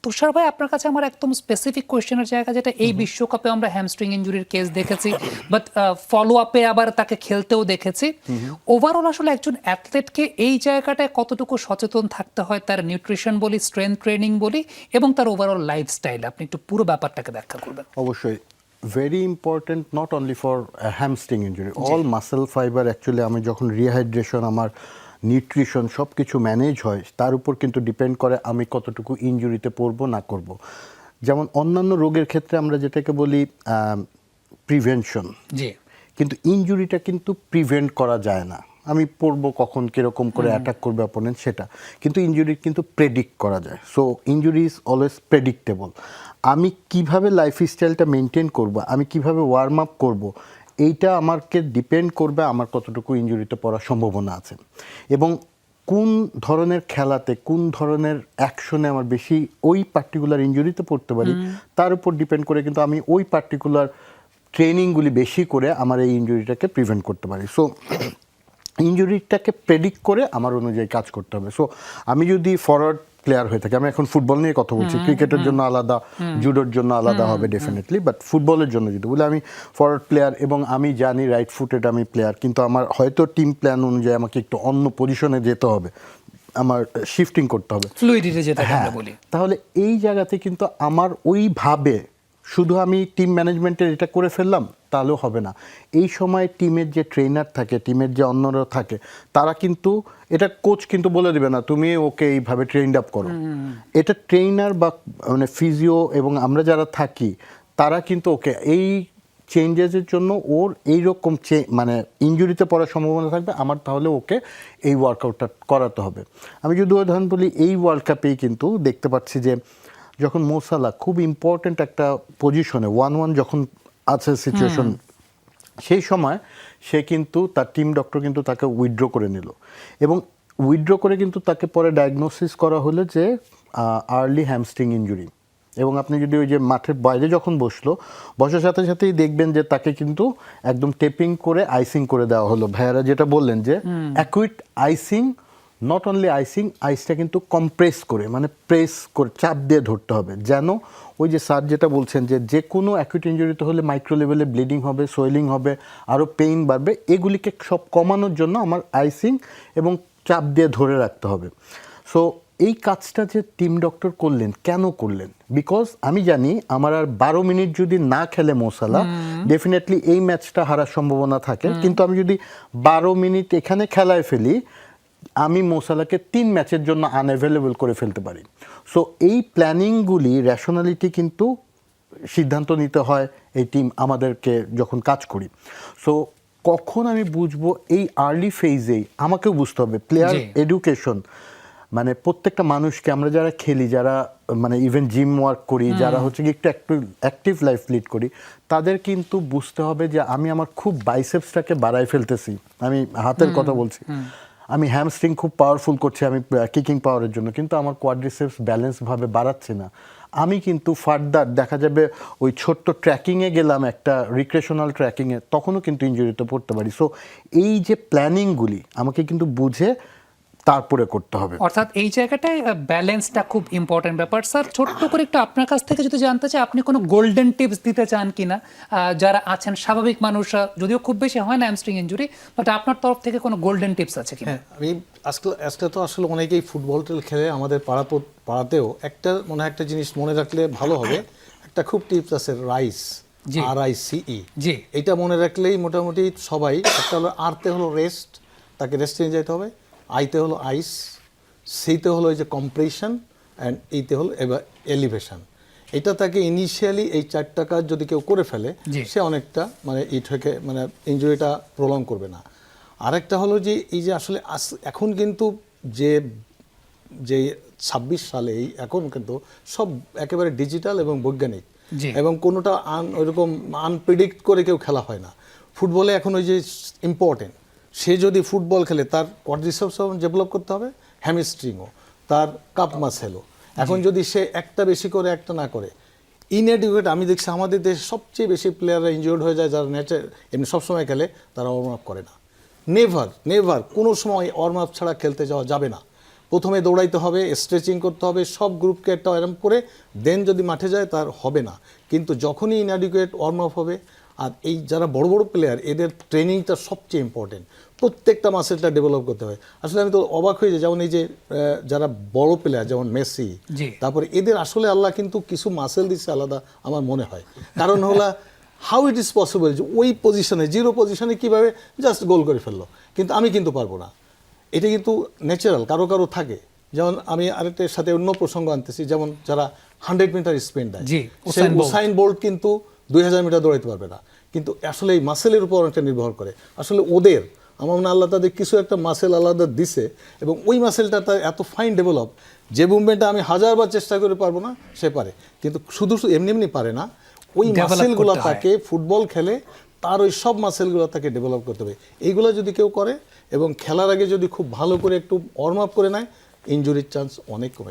তুষার ভাই, আপনার কাছে আমার একদম স্পেসিফিক কোয়েশ্চেনের জায়গা, যেটা এই বিশ্বকাপে আমরা হ্যামস্ট্রিং ইনজুরির কেস দেখেছি, বাট ফলো আপে আবার তাকে খেলতেও দেখেছি। ওভারঅল আসলে একজন অ্যাথলেটকে এই জায়গাটায় কতটুকু সচেতন থাকতে হয়, তার নিউট্রিশন বলি, স্ট্রেংথ ট্রেনিং বলি, এবং তার ওভারঅল লাইফস্টাইল, আপনি একটু পুরো ব্যাপারটাকে ব্যাখ্যা করবেন। অবশ্যই very important not only for a hamstring injury, all muscle fiber actually আমি যখন রিহাইড্রেশন, আমার নিউট্রিশন সব কিছু ম্যানেজ হয়, তার উপর কিন্তু ডিপেন্ড করে আমি কতটুকু ইনজুরিতে পড়বো না করব। যেমন অন্যান্য রোগের ক্ষেত্রে আমরা যেটাকে বলি প্রিভেনশন, জি, কিন্তু ইনজুরিটা কিন্তু প্রিভেন্ট করা যায় না। আমি পড়বো কখন, কীরকম করে অ্যাটাক করবে অপোনেন্ট সেটা, কিন্তু ইনজুরি কিন্তু প্রেডিক্ট করা যায়। So injury is always predictable. আমি কিভাবে লাইফস্টাইলটা মেনটেন করব, আমি কিভাবে ওয়ার্ম আপ করব, এইটা আমাকে ডিপেন্ড করবে আমার কতটুকু ইনজুরিতে পড়ার সম্ভাবনা আছে, এবং কোন ধরনের খেলাতে, কোন ধরনের অ্যাকশনে আমার বেশি ওই পার্টিকুলার ইনজুরিতে পড়তে পারি, তার উপর ডিপেন্ড করে কিন্তু আমি ওই পার্টিকুলার ট্রেনিংগুলি বেশি করে আমার এই ইনজুরিটাকে প্রিভেন্ট করতে পারি। সো ইনজুরিটাকে প্রেডিক্ট করে আমার অনুযায়ী কাজ করতে হবে। সো আমি যদি ফরওয়ার্ড প্লেয়ার হয়ে থাকি, আমি এখন ফুটবল নিয়ে কথা বলছি, ক্রিকেটের জন্য আলাদা, জুডোর জন্য আলাদা হবে ডেফিনেটলি, বাট ফুটবলের জন্য যদি বলি আমি ফরওয়ার্ড প্লেয়ার এবং আমি জানি রাইট ফুটেড আমি প্লেয়ার, কিন্তু আমার হয়তো টিম প্ল্যান অনুযায়ী আমাকে একটু অন্য পজিশনে যেতে হবে, আমার শিফটিং করতে হবে, ফ্লুইডিটি যেটা আমরা বলি, তাহলে এই জায়গাতে কিন্তু আমার ওইভাবে শুধু আমি টিম ম্যানেজমেন্টের এটা করে ফেললাম তাহলেও হবে না। এই সময় টিমের যে ট্রেনার থাকে, টিমের যে অন্যরা থাকে, তারা কিন্তু এটা কোচ কিন্তু বলে দেবে না তুমি ওকে এইভাবে ট্রেন্ড আপ করো। এটা ট্রেনার বা মানে ফিজিও এবং আমরা যারা থাকি তারা কিন্তু ওকে এই চেঞ্জেসের জন্য ওর এইরকম মানে ইনজুরিতে পড়ার সম্ভাবনা থাকবে, আমার তাহলে ওকে এই ওয়ার্কআউটটা করাতে হবে। আমি যদি উদাহরণ বলি, এই ওয়ার্ল্ড কাপেই কিন্তু দেখতে পাচ্ছি যে যখন মো সালাহ খুব ইম্পর্ট্যান্ট একটা পজিশনে 1-1 যখন আছে সিচুয়েশন, সেই সময় সে কিন্তু তার টিম ডক্টর কিন্তু তাকে উইথড্র করে নিল, এবং উইথড্র করে কিন্তু তাকে পরে ডায়াগনোসিস করা হলো যে আর্লি হ্যামস্ট্রিং ইনজুরি। এবং আপনি যদি ওই যে মাঠের বাইরে যখন বসার সাথে সাথেই দেখবেন যে তাকে কিন্তু একদম টেপিং করে আইসিং করে দেওয়া হলো। ভাইয়ারা যেটা বললেন যে acute icing, not only icing, আইসটা কিন্তু কম্প্রেস করে, মানে প্রেস করে চাপ দিয়ে ধরতে হবে, যেন ওই যে স্যার যেটা বলছেন যে কোনো অ্যাকুইট ইনজুরিতে হলে মাইক্রো লেভেলে ব্লিডিং হবে, সোয়েলিং হবে, আরও পেইন বাড়বে, এগুলিকে সব কমানোর জন্য আমার আইসিং এবং চাপ দিয়ে ধরে রাখতে হবে। সো এই কাজটা যে টিম ডক্টর করলেন, কেন করলেন? বিকজ আমি জানি আমার আর 12 মিনিট যদি না খেলে মো সালাহ, ডেফিনেটলি এই ম্যাচটা হারার সম্ভাবনা থাকে, কিন্তু আমি যদি 12 মিনিট এখানে খেলায় ফেলি, আমি মো সালাহকে 3 ম্যাচের জন্য আনঅ্যাভেলেবল করে ফেলতে পারি। সো এই প্ল্যানিংগুলি, র্যাশনালিটি কিন্তু সিদ্ধান্ত নিতে হয় এই টিম আমাদেরকে যখন কাজ করি। সো কখন আমি বুঝবো, এই আর্লি ফেজেই আমাকেও বুঝতে হবে প্লেয়ার এডুকেশন, মানে প্রত্যেকটা মানুষকে, আমরা যারা খেলি, যারা মানে ইভেন জিম ওয়ার্ক করি, যারা হচ্ছে কি একটু অ্যাক্টিভ লাইফ লিড করি, তাদের কিন্তু বুঝতে হবে যে আমি আমার খুব বাইসেপসটাকে বাড়াই ফেলতেছি, আমি হাতের কথা বলছি, আমি হ্যামস্ট্রিং খুব পাওয়ারফুল করছি আমি কিকিং পাওয়ারের জন্য, কিন্তু আমার কোয়াড্রিসেপস ব্যালেন্সভাবে বাড়াচ্ছে না। আমি কিন্তু ফার্দার দেখা যাবে ওই ছোট্ট ট্র্যাকিংয়ে গেলাম, একটা রিক্রেশনাল ট্র্যাকিংয়ে, তখনও কিন্তু ইনজুরিতে পড়তে পারি। সো এই যে প্ল্যানিংগুলি আমাকে কিন্তু বুঝে তারপরে করতে হবে। অর্থাৎ এই জায়গাটায় ব্যালেন্সটা খুব ইম্পর্টেন্ট ব্যাপার। স্যার, ছোট্ট করে একটু আপনার কাছ থেকে যদি জানতে চাই, আপনি কোনো গোল্ডেন টিপস দিতে চান কিনা যারা আছেন স্বাভাবিক মানুষ, যদিও খুব বেশি হয় না হ্যামস্ট্রিং ইনজুরি, বাট আপনার তরফ থেকে কোনো গোল্ডেন টিপস আছে কিনা? হ্যাঁ, আমি আজকে তো আসলে অনেকেই ফুটবল খেলে, আমাদের পাড়াতেও একটা মনে হয় একটা জিনিস মনে রাখলে ভালো হবে, একটা খুব টিপস আছে, রাইস, RICE, জি, এটা মনে রাখলেই মোটামুটি সবাই, একটা হলো আরতে হলো রেস্ট, তাকে রেস্টে নিয়ে যেতে হবে, আইতে হলো আইস, সিতে হলো ওই যে কম্প্রেশন, অ্যান্ড এইতে হলো এবার এলিভেশন। এটা তাকে ইনিশিয়ালি এই 4টা কাজ যদি কেউ করে ফেলে, সে অনেকটা মানে থেকে মানে ইনজুরিটা প্রলং করবে না। আরেকটা হলো যে এই যে আসলে এখন কিন্তু যে 26 সালে এখন কিন্তু সব একেবারে ডিজিটাল এবং বৈজ্ঞানিক, এবং কোনোটা ওইরকম আনপ্রেডিক্ট করে কেউ খেলা হয় না। ফুটবলে এখন ওই যে ইম্পর্টেন্ট, সে যদি ফুটবল খেলে তার কোয়াড্রিসেপস ডেভেলপ করতে হবে, হ্যামস্ট্রিংও, তার কাপ মাসেলও। এখন যদি সে একটা বেশি করে একটা না করে, ইনএডুকেট, আমি দেখছি আমাদের দেশে সবচেয়ে বেশি প্লেয়াররা ইনজিওর্ড হয়ে যায় যারা এমনি সবসময় খেলে, তারা ওয়ার্ম আপ করে না। নেভার কোনো সময় ওয়ার্ম আপ ছাড়া খেলতে যাওয়া যাবে না। প্রথমে দৌড়াইতে হবে, স্ট্রেচিং করতে হবে, সব গ্রুপকে একটা এরম করে দেন যদি মাঠে যায় তার হবে না। কিন্তু যখনই ইনঅ্যাডিকুয়েট ওয়ার্ম আপ হবে, আর এই যারা বড় বড় প্লেয়ার এদের ট্রেনিংটা সবচেয়ে ইম্পর্টেন্ট, প্রত্যেকটা মাসেলটা ডেভেলপ করতে হবে। আসলে আমি তো অবাক হয়ে যাই, যেমন এই যে যারা বড় প্লেয়ার যেমন মেসি, জি। তারপরে এদের আসলে আল্লাহ কিন্তু কিছু মাসেল দিচ্ছে আলাদা আমার মনে হয়। কারণ হলো হাউ ইট ইজ পসিবল যে ওই পজিশনে, জিরো পজিশনে কীভাবে জাস্ট গোল করে ফেললো, কিন্তু আমি কিন্তু পারবো না। এটা কিন্তু ন্যাচারাল, কারো কারো থাকে। যেমন আমি আরেকটার সাথে অন্য প্রসঙ্গ আনতেছি, যেমন যারা 100 মিটার স্প্রিন্ট দেয়, জি, সেই উসাইন বোল্ট কিন্তু 2000 মিটার দৌড়াইতে পারবে না, কিন্তু আসলে এই মাসেলের উপর অনেকটা নির্ভর করে। আসলে ওদের আমার মনে হয় আল্লাহ তাদের কিছু একটা মাসেল আলাদা দিছে, এবং ওই মাসেলটা তার এত ফাইন ডেভেলপ, যে মুভমেন্টটা আমি 1000বার চেষ্টা করে পারবো না সে পারে। কিন্তু শুধু এমনি এমনি পারে না, ওই Develop মাসেলগুলো করতে হয়। তাকে ফুটবল খেলে তার ওই সব মাসেলগুলো তাকে ডেভেলপ করতে হবে। এইগুলো যদি কেউ করে এবং খেলার আগে যদি খুব ভালো করে একটু ওয়ার্ম আপ করে নেয়, ইনজুরির চান্স অনেক কমে